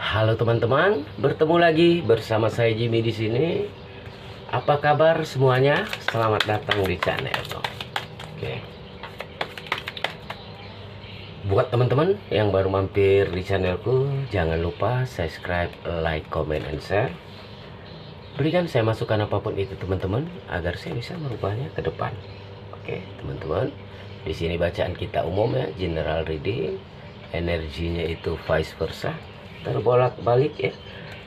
Halo teman-teman, bertemu lagi bersama saya Jimmy di sini. Apa kabar semuanya? Selamat datang di channel. Oke. Buat teman-teman yang baru mampir di channelku, jangan lupa subscribe, like, comment, and share. Berikan saya masukan apapun itu teman-teman agar saya bisa merubahnya ke depan. Oke, teman-teman. Di sini bacaan kita umum ya, general reading. Energinya itu vice versa, terbolak-balik ya,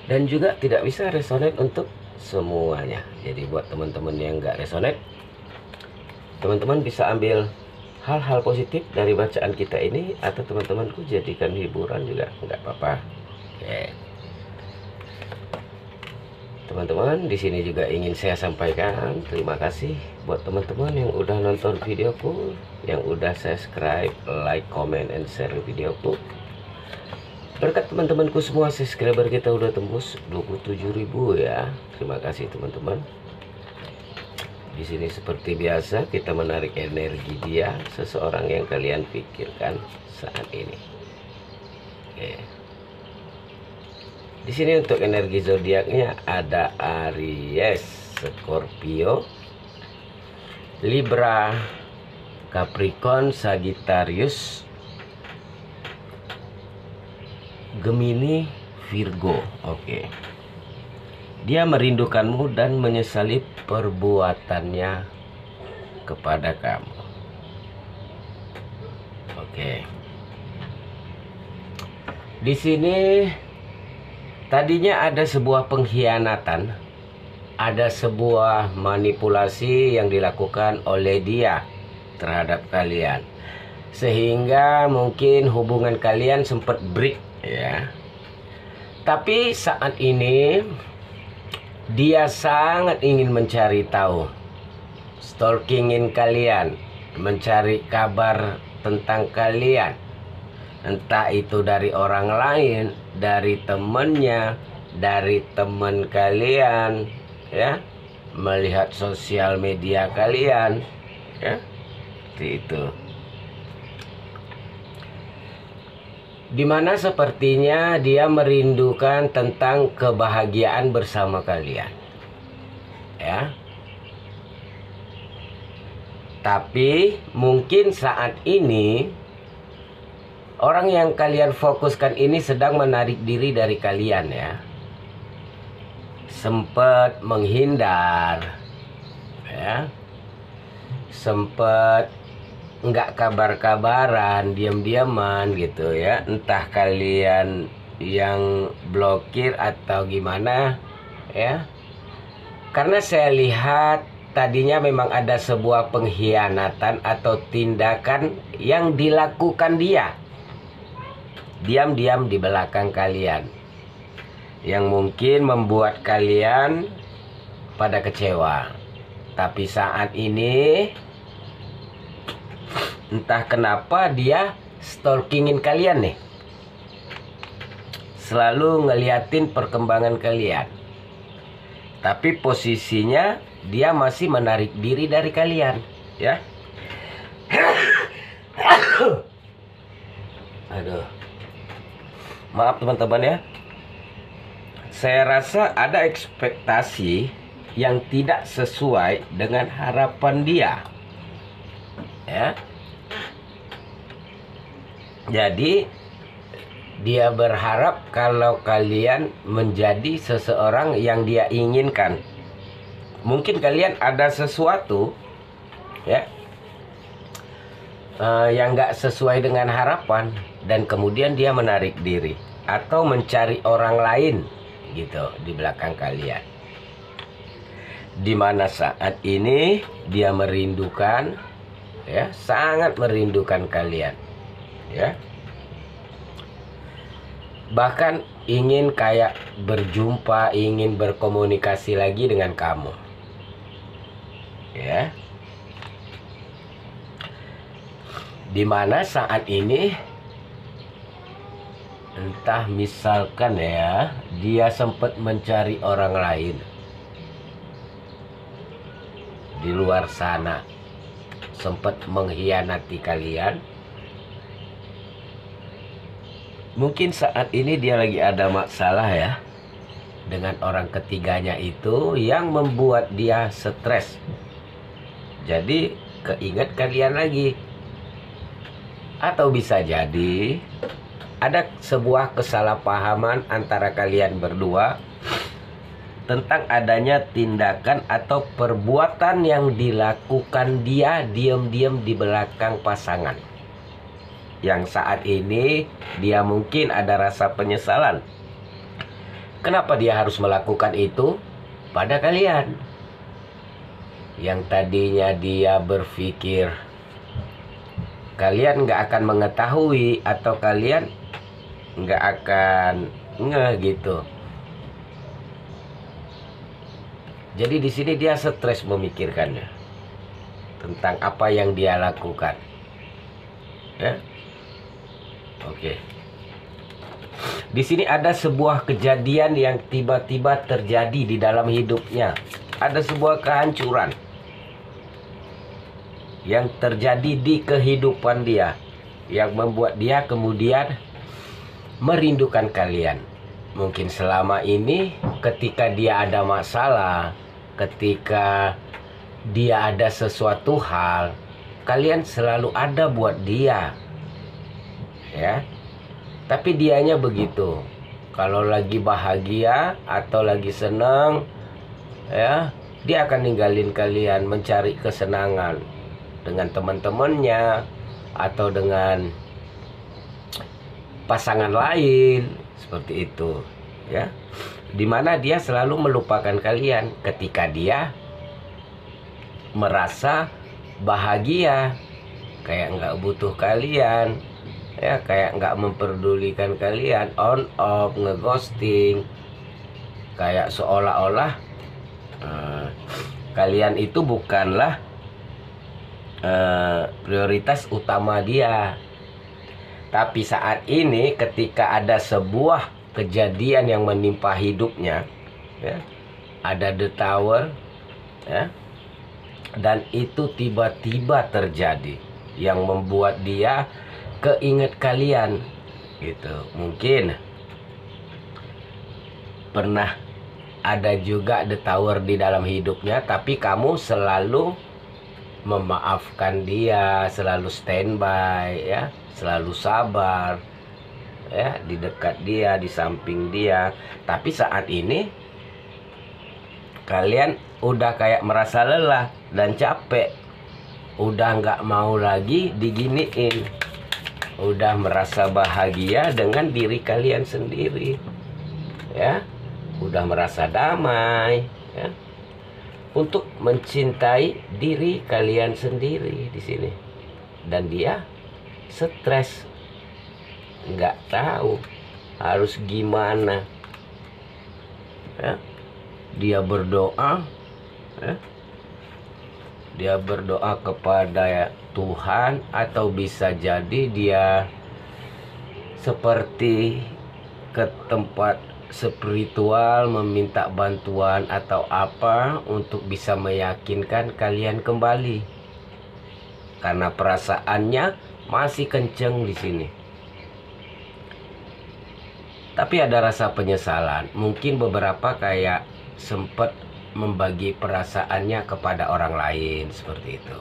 dan juga tidak bisa resonate untuk semuanya. Jadi buat teman-teman yang nggak resonate, teman-teman bisa ambil hal-hal positif dari bacaan kita ini, atau teman-temanku jadikan hiburan juga nggak apa-apa. Oke. Teman-teman, di sini juga ingin saya sampaikan terima kasih buat teman-teman yang udah nonton videoku, yang udah subscribe, like, comment, and share videoku. Berkat teman-temanku semua, subscriber kita udah tembus 27.000 ya. Terima kasih teman-teman. Di sini seperti biasa kita menarik energi dia, seseorang yang kalian pikirkan saat ini. Oke. Di sini untuk energi zodiaknya ada Aries, Scorpio, Libra, Capricorn, Sagittarius, Gemini, Virgo. Oke. Dia merindukanmu dan menyesali perbuatannya kepada kamu. Oke. Di sini tadinya ada sebuah pengkhianatan, ada sebuah manipulasi yang dilakukan oleh dia terhadap kalian, sehingga mungkin hubungan kalian sempat break ya. Tapi saat ini dia sangat ingin mencari tahu, stalkingin kalian, mencari kabar tentang kalian. Entah itu dari orang lain, dari temennya, dari teman kalian, ya, melihat sosial media kalian, ya, seperti itu. Dimana sepertinya dia merindukan tentang kebahagiaan bersama kalian, ya. Tapi mungkin saat ini orang yang kalian fokuskan ini sedang menarik diri dari kalian ya. Sempat menghindar ya. Sempat nggak kabar-kabaran, diam-diaman gitu ya. Entah kalian yang blokir atau gimana ya. Karena saya lihat tadinya memang ada sebuah pengkhianatan atau tindakan yang dilakukan dia diam-diam di belakang kalian, yang mungkin membuat kalian pada kecewa. Tapi saat ini entah kenapa dia stalkingin kalian nih, selalu ngeliatin perkembangan kalian. Tapi posisinya dia masih menarik diri dari kalian ya. Aduh, maaf teman-teman ya. Saya rasa ada ekspektasi yang tidak sesuai dengan harapan dia ya. Jadi dia berharap kalau kalian menjadi seseorang yang dia inginkan. Mungkin kalian ada sesuatu ya yang nggak sesuai dengan harapan, dan kemudian dia menarik diri atau mencari orang lain gitu di belakang kalian. Dimana saat ini dia merindukan ya, sangat merindukan kalian ya. Bahkan ingin kayak berjumpa, ingin berkomunikasi lagi dengan kamu ya. Dimana saat ini entah misalkan ya, dia sempat mencari orang lain di luar sana, sempat mengkhianati kalian, Mungkin saat ini dia lagi ada masalah ya dengan orang ketiganya itu yang membuat dia stres. Jadi keinget kalian lagi. Atau bisa jadi ada sebuah kesalahpahaman antara kalian berdua tentang adanya tindakan atau perbuatan yang dilakukan dia diam-diam di belakang pasangan. Yang saat ini dia mungkin ada rasa penyesalan. Kenapa dia harus melakukan itu pada kalian? Yang tadinya dia berpikir kalian nggak akan mengetahui atau kalian nggak akan gitu. Jadi di sini dia stres memikirkannya tentang apa yang dia lakukan. Ya. Oke. Di sini ada sebuah kejadian yang tiba-tiba terjadi di dalam hidupnya. Ada sebuah kehancuran yang terjadi di kehidupan dia, yang membuat dia kemudian merindukan kalian. Mungkin selama ini ketika dia ada masalah, ketika dia ada sesuatu hal, kalian selalu ada buat dia. Ya. Tapi dianya begitu. Kalau lagi bahagia atau lagi senang, ya, dia akan ninggalin kalian mencari kesenangan dengan teman-temannya atau dengan pasangan lain, seperti itu, ya. Dimana dia selalu melupakan kalian ketika dia merasa bahagia, kayak nggak butuh kalian, ya, kayak nggak memperdulikan kalian, on off, ngeghosting, kayak seolah-olah kalian itu bukanlah prioritas utama dia. Tapi saat ini ketika ada sebuah kejadian yang menimpa hidupnya, ya, ada The Tower, ya, dan itu tiba-tiba terjadi yang membuat dia keinget kalian gitu. Mungkin pernah ada juga The Tower di dalam hidupnya, tapi kamu selalu memaafkan dia, selalu standby, ya, selalu sabar, ya, di dekat dia, di samping dia. Tapi saat ini kalian udah kayak merasa lelah dan capek, udah nggak mau lagi diginiin, udah merasa bahagia dengan diri kalian sendiri, ya, udah merasa damai, ya, untuk mencintai diri kalian sendiri di sini. Dan dia stres, nggak tahu harus gimana, ya. Dia berdoa, ya, dia berdoa kepada Tuhan, atau bisa jadi dia seperti ke tempat spiritual meminta bantuan atau apa untuk bisa meyakinkan kalian kembali, karena perasaannya masih kenceng di sini. Tapi ada rasa penyesalan. Mungkin beberapa kayak sempat membagi perasaannya kepada orang lain seperti itu.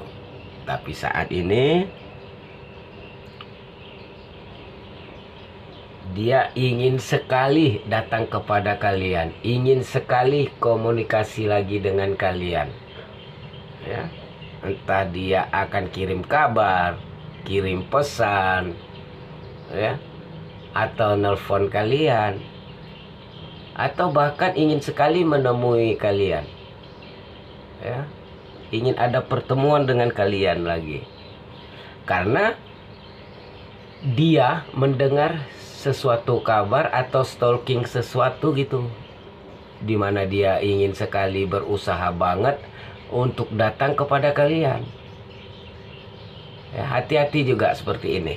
Tapi saat ini dia ingin sekali datang kepada kalian, ingin sekali komunikasi lagi dengan kalian, ya. Entah dia akan kirim kabar, kirim pesan, ya, atau nelpon kalian, atau bahkan ingin sekali menemui kalian, ya, ingin ada pertemuan dengan kalian lagi, karena dia mendengar sesuatu kabar atau stalking sesuatu gitu, dimana dia ingin sekali berusaha banget untuk datang kepada kalian. Ya, hati-hati juga seperti ini.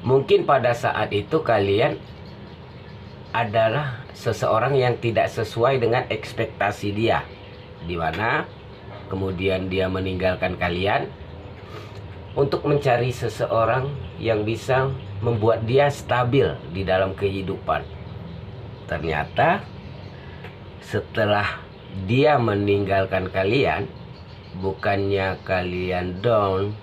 Mungkin pada saat itu kalian adalah seseorang yang tidak sesuai dengan ekspektasi dia, dimana kemudian dia meninggalkan kalian untuk mencari seseorang yang bisa membuat dia stabil di dalam kehidupan. Ternyata setelah dia meninggalkan kalian, bukannya kalian down,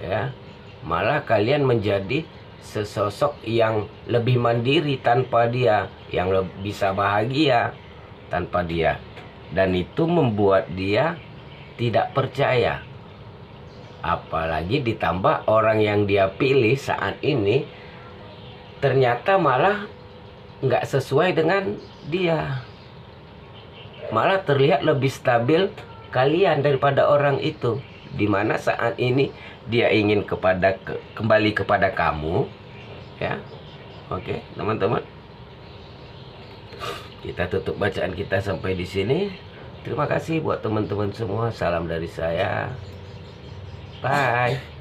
ya, malah kalian menjadi sesosok yang lebih mandiri tanpa dia, yang bisa bahagia tanpa dia. Dan itu membuat dia tidak percaya. Apalagi ditambah orang yang dia pilih saat ini ternyata malah nggak sesuai dengan dia. Malah terlihat lebih stabil kalian daripada orang itu. Dimana saat ini dia ingin kembali kepada kamu, ya. Oke, teman-teman. Kita tutup bacaan kita sampai di sini. Terima kasih buat teman-teman semua. Salam dari saya. Bye.